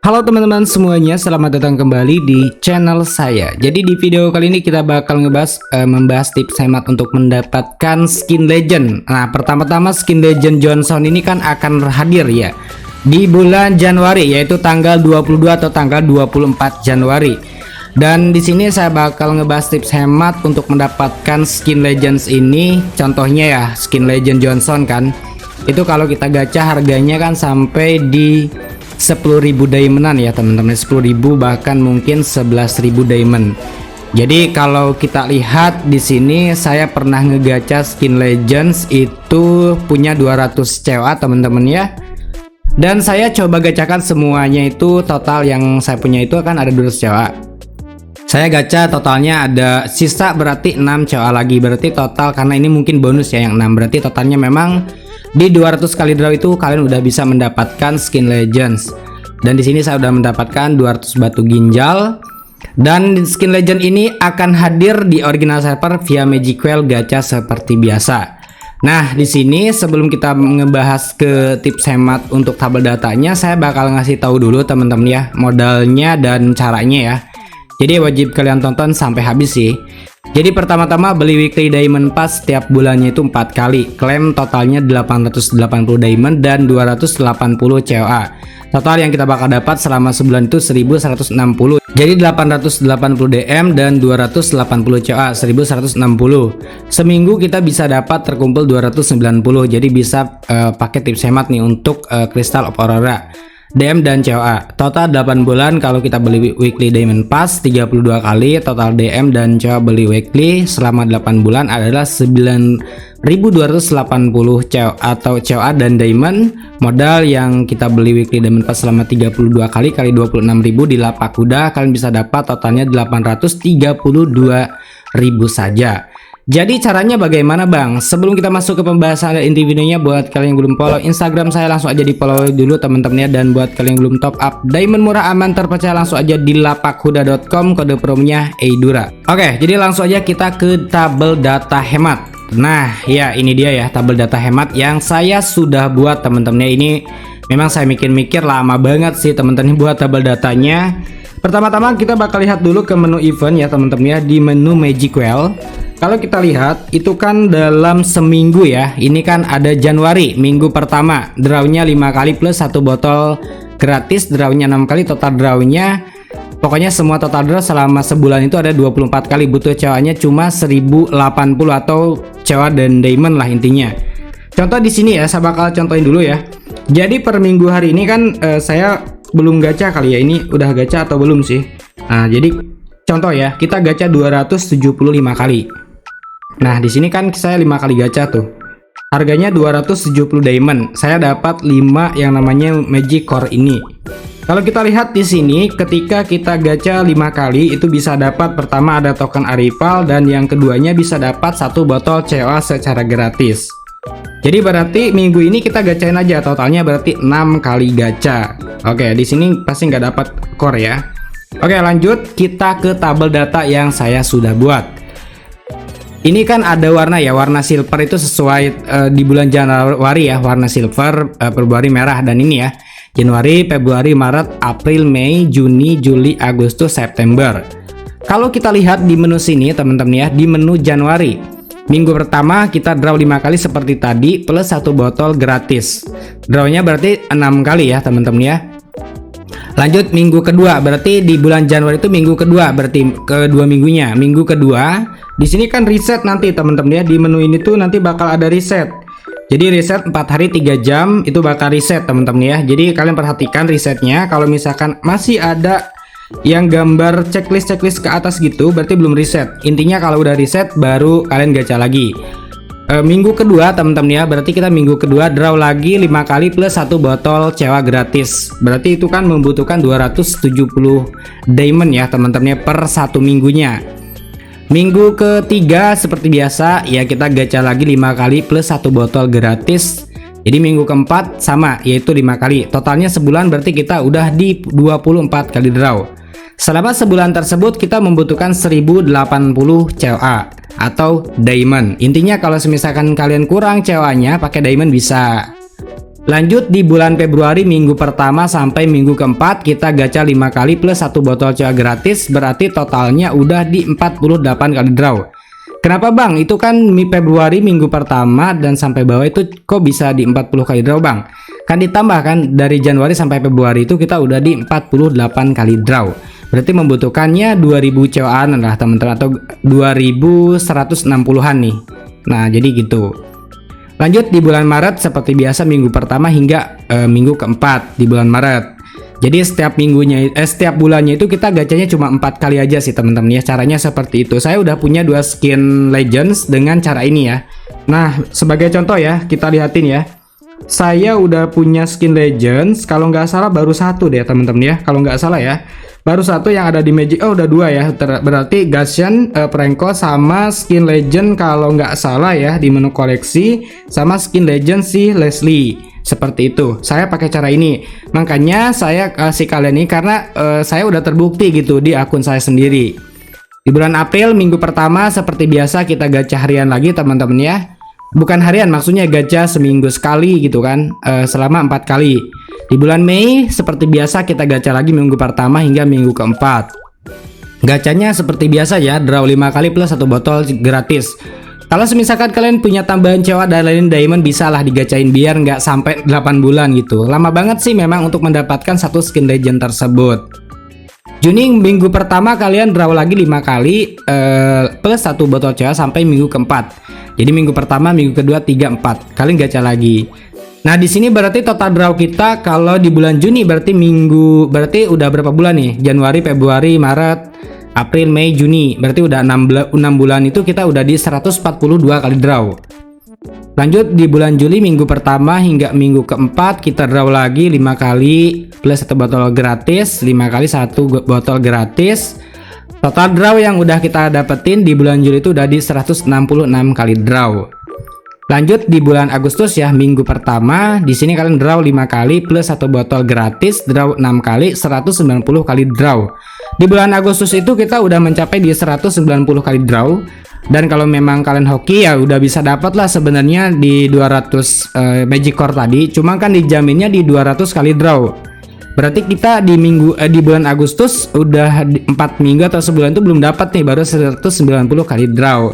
Halo teman-teman semuanya, selamat datang kembali di channel saya. Jadi di video kali ini kita bakal membahas tips hemat untuk mendapatkan skin legend. Nah, pertama-tama skin legend Johnson ini kan akan hadir ya di bulan Januari, yaitu tanggal 22 atau tanggal 24 Januari. Dan di sini saya bakal ngebahas tips hemat untuk mendapatkan skin legends ini. Contohnya ya, skin legend Johnson kan. Itu kalau kita gacha harganya kan sampai di 10.000 diamondan ya teman-teman, 10.000 bahkan mungkin 11.000 diamond. Jadi kalau kita lihat di sini saya pernah ngegacha skin legends itu punya 200 COA teman-teman ya. Dan saya coba gacakan semuanya, itu total yang saya punya itu kan ada 200 COA. Saya gacha totalnya ada sisa berarti 6 COA lagi, berarti total karena ini mungkin bonus ya yang 6, berarti totalnya memang di 200 kali draw itu kalian udah bisa mendapatkan skin legends. Dan di sini saya udah mendapatkan 200 batu ginjal. Dan skin legend ini akan hadir di original server via Magic Well gacha seperti biasa. Nah, di sini sebelum kita ngebahas ke tips hemat untuk tabel datanya, saya bakal ngasih tahu dulu teman-teman ya modalnya dan caranya ya. Jadi wajib kalian tonton sampai habis sih. Jadi pertama-tama beli weekly diamond pass setiap bulannya itu 4 kali. Klaim totalnya 880 diamond dan 280 COA. Total yang kita bakal dapat selama sebulan itu 1160. Jadi 880 DM dan 280 COA 1160. Seminggu kita bisa dapat terkumpul 290. Jadi bisa pakai tips hemat nih untuk Crystal of Aurora, DM dan COA. Total 8 bulan kalau kita beli weekly diamond pass 32 kali. Total DM dan COA beli weekly selama 8 bulan adalah 9.280 COA atau COA dan diamond. Modal yang kita beli weekly diamond pass selama 32 kali kali 26.000 di lapak kuda, kalian bisa dapat totalnya 832.000 saja. Jadi caranya bagaimana bang? Sebelum kita masuk ke pembahasan inti videonya, buat kalian yang belum follow Instagram saya langsung aja di follow dulu teman-teman ya. Dan buat kalian yang belum top up diamond murah aman terpercaya langsung aja di lapakkuda.com, kode promonya Eidura. Oke, jadi langsung aja kita ke tabel data hemat. Nah ya, ini dia ya tabel data hemat yang saya sudah buat teman-teman ya. Ini memang saya mikir-mikir lama banget sih teman-teman buat tabel datanya. Pertama-tama kita bakal lihat dulu ke menu event ya teman-teman ya. Di menu Magic Well, kalau kita lihat itu kan dalam seminggu ya, ini kan ada Januari minggu pertama drawnya 5 kali plus 1 botol gratis, drawnya 6 kali, total drawnya pokoknya semua total draw selama sebulan itu ada 24 kali. Butuh COA-nya cuma 1080 atau COA dan diamond lah intinya. Contoh di sini ya, saya bakal contohin dulu ya. Jadi per minggu hari ini kan saya belum gacha kali ya, ini udah gacha atau belum sih. Nah jadi contoh ya, kita gacha 275 kali. Nah, di sini kan saya 5 kali gacha tuh. Harganya 270 diamond. Saya dapat 5 yang namanya Magic Core ini. Kalau kita lihat di sini, ketika kita gacha 5 kali itu bisa dapat pertama ada token Arrival dan yang keduanya bisa dapat 1 botol COA secara gratis. Jadi berarti minggu ini kita gacain aja, totalnya berarti 6 kali gacha. Oke, di sini pasti nggak dapat core ya. Oke, lanjut kita ke tabel data yang saya sudah buat. Ini kan ada warna ya, warna silver itu sesuai di bulan Januari ya, warna silver, Februari merah, dan ini ya Januari, Februari, Maret, April, Mei, Juni, Juli, Agustus, September. Kalau kita lihat di menu sini teman-teman ya, di menu Januari minggu pertama kita draw 5 kali seperti tadi plus 1 botol gratis. Drawnya berarti 6 kali ya teman-teman ya. Lanjut minggu kedua, berarti di bulan Januari itu minggu kedua, berarti kedua minggunya. Minggu kedua, di sini kan reset nanti teman-teman ya. Di menu ini tuh nanti bakal ada reset. Jadi reset 4 hari 3 jam itu bakal reset teman-teman ya. Jadi kalian perhatikan resetnya. Kalau misalkan masih ada yang gambar checklist ke atas gitu, berarti belum reset. Intinya kalau udah reset baru kalian gacha lagi. Minggu kedua teman-teman ya, berarti kita minggu kedua draw lagi 5 kali plus 1 botol COA gratis. Berarti itu kan membutuhkan 270 diamond ya teman-teman ya per 1 minggunya. Minggu ketiga seperti biasa ya, kita gacha lagi 5 kali plus 1 botol gratis. Jadi minggu keempat sama, yaitu 5 kali. Totalnya sebulan berarti kita udah di 24 kali draw. Selama sebulan tersebut kita membutuhkan 1080 COA atau diamond. Intinya kalau misalkan kalian kurang COA-nya pakai diamond bisa. Lanjut di bulan Februari minggu pertama sampai minggu keempat kita gacha 5 kali plus 1 botol COA gratis, berarti totalnya udah di 48 kali draw. Kenapa bang? Itu kan Februari minggu pertama dan sampai bawah itu kok bisa di 40 kali draw bang? Kan ditambah kan dari Januari sampai Februari itu kita udah di 48 kali draw. Berarti membutuhkannya 2000 COA-an lah teman-teman, atau 2160-an nih. Nah jadi gitu. Lanjut di bulan Maret seperti biasa minggu pertama hingga minggu keempat di bulan Maret. Jadi setiap setiap bulannya itu kita gacanya cuma 4 kali aja sih teman-teman ya. Caranya seperti itu. Saya udah punya 2 skin Legends dengan cara ini ya. Nah sebagai contoh ya kita lihatin ya. Saya udah punya skin Legends, kalau nggak salah baru 1 deh teman-teman ya. Kalau nggak salah ya. Baru 1 yang ada di Magic. Oh udah 2 ya. Berarti Gashan, Pranko sama skin Legend kalau nggak salah ya di menu koleksi, sama skin Legend si Leslie. Seperti itu. Saya pakai cara ini. Makanya saya kasih kalian ini karena saya udah terbukti gitu di akun saya sendiri. Di bulan April minggu pertama seperti biasa kita gacha harian lagi teman-teman ya. Bukan harian, maksudnya gacha seminggu sekali gitu kan, selama 4 kali. Di bulan Mei seperti biasa kita gacha lagi minggu pertama hingga minggu keempat. Gacanya seperti biasa ya, draw 5 kali plus 1 botol gratis. Kalau misalkan kalian punya tambahan COA dan lain diamond, bisa lah digacain biar nggak sampai 8 bulan gitu. Lama banget sih memang untuk mendapatkan satu skin legend tersebut. Juni minggu pertama kalian draw lagi 5 kali plus 1 botol COA sampai minggu keempat. Jadi minggu pertama, minggu kedua, 3, 4 kalian gacha lagi. Nah di sini berarti total draw kita kalau di bulan Juni berarti berarti udah berapa bulan nih? Januari, Februari, Maret, April, Mei, Juni. Berarti udah 6 bulan itu kita udah di 142 kali draw. Lanjut di bulan Juli minggu pertama hingga minggu keempat kita draw lagi 5 kali plus 1 botol gratis, 5 kali 1 botol gratis. Total draw yang udah kita dapetin di bulan Juli itu udah di 166 kali draw. Lanjut di bulan Agustus ya, minggu pertama di sini kalian draw 5 kali plus 1 botol gratis, draw 6 kali, 190 kali draw. Di bulan Agustus itu kita udah mencapai di 190 kali draw. Dan kalau memang kalian hoki ya udah bisa dapat lah sebenarnya di 200 Magic Core tadi, cuma kan dijaminnya di 200 kali draw. Berarti kita di bulan Agustus udah 4 minggu atau sebulan itu belum dapat nih, baru 190 kali draw.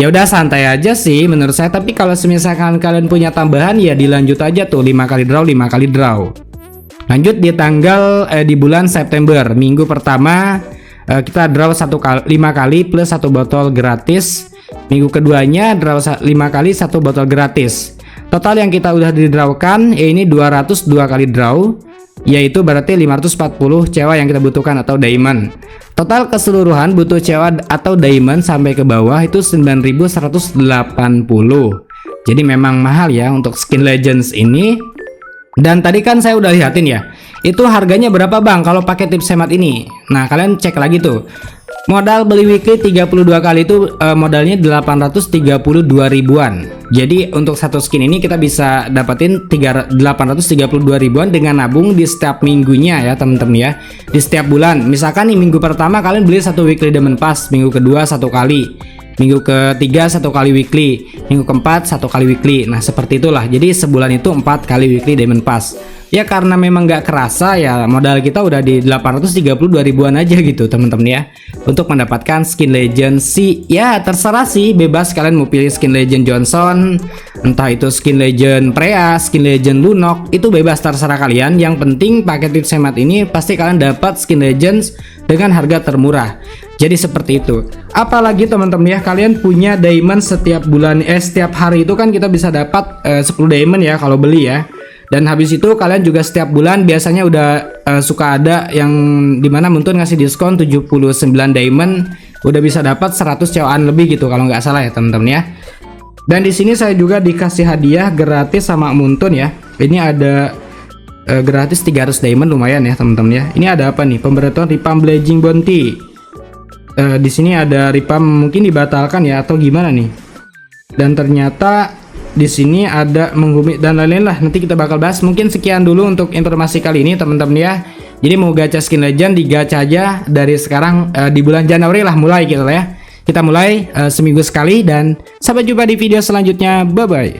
Ya udah santai aja sih menurut saya, tapi kalau misalkan kalian punya tambahan ya dilanjut aja tuh 5 kali draw, 5 kali draw. Lanjut di di bulan September minggu pertama kita draw 5 kali plus 1 botol gratis. Minggu keduanya draw 5 kali 1 botol gratis. Total yang kita udah didrawkan ini 202 kali draw, yaitu berarti 540 COA yang kita butuhkan atau diamond. Total keseluruhan butuh COA atau diamond sampai ke bawah itu 9180. Jadi memang mahal ya untuk skin legends ini. Dan tadi kan saya udah lihatin ya, itu harganya berapa bang kalau pakai tips hemat ini. Nah kalian cek lagi tuh, modal beli weekly 32 kali itu modalnya 832 ribuan. Jadi untuk satu skin ini kita bisa dapetin 832 ribuan dengan nabung di setiap minggunya ya temen-temen ya, di setiap bulan. Misalkan nih minggu pertama kalian beli 1 weekly diamond pass, minggu kedua 1 kali, minggu ketiga 1 kali weekly, minggu keempat 1 kali weekly. Nah seperti itulah, jadi sebulan itu 4 kali weekly diamond pass. Ya karena memang nggak kerasa ya modal kita udah di 832 ribuan aja gitu teman-teman ya, untuk mendapatkan skin legend si ya terserah sih, bebas kalian mau pilih skin legend Johnson, entah itu skin legend Freya, skin legend Lunok, itu bebas terserah kalian. Yang penting pakai tips hemat ini pasti kalian dapat skin legends dengan harga termurah. Jadi seperti itu. Apalagi teman-teman ya, kalian punya diamond setiap bulan, setiap hari itu kan kita bisa dapat 10 diamond ya kalau beli ya. Dan habis itu kalian juga setiap bulan biasanya udah suka ada yang dimana Muntun ngasih diskon 79 diamond, udah bisa dapat 100 COA-an lebih gitu kalau nggak salah ya teman-teman ya. Dan di sini saya juga dikasih hadiah gratis sama Muntun ya. Ini ada gratis 300 diamond, lumayan ya teman-teman ya. Ini ada apa nih? Pemberitahuan Ripam Blazing Bounty. Di sini ada Ripam mungkin dibatalkan ya atau gimana nih? Dan ternyata di sini ada menghubungi dan lain-lain lah, nanti kita bakal bahas. Mungkin sekian dulu untuk informasi kali ini teman-teman ya. Jadi mau gacha skin legend digacha aja dari sekarang, di bulan Januari lah mulai gitu lah ya. Kita mulai seminggu sekali, dan sampai jumpa di video selanjutnya. Bye bye.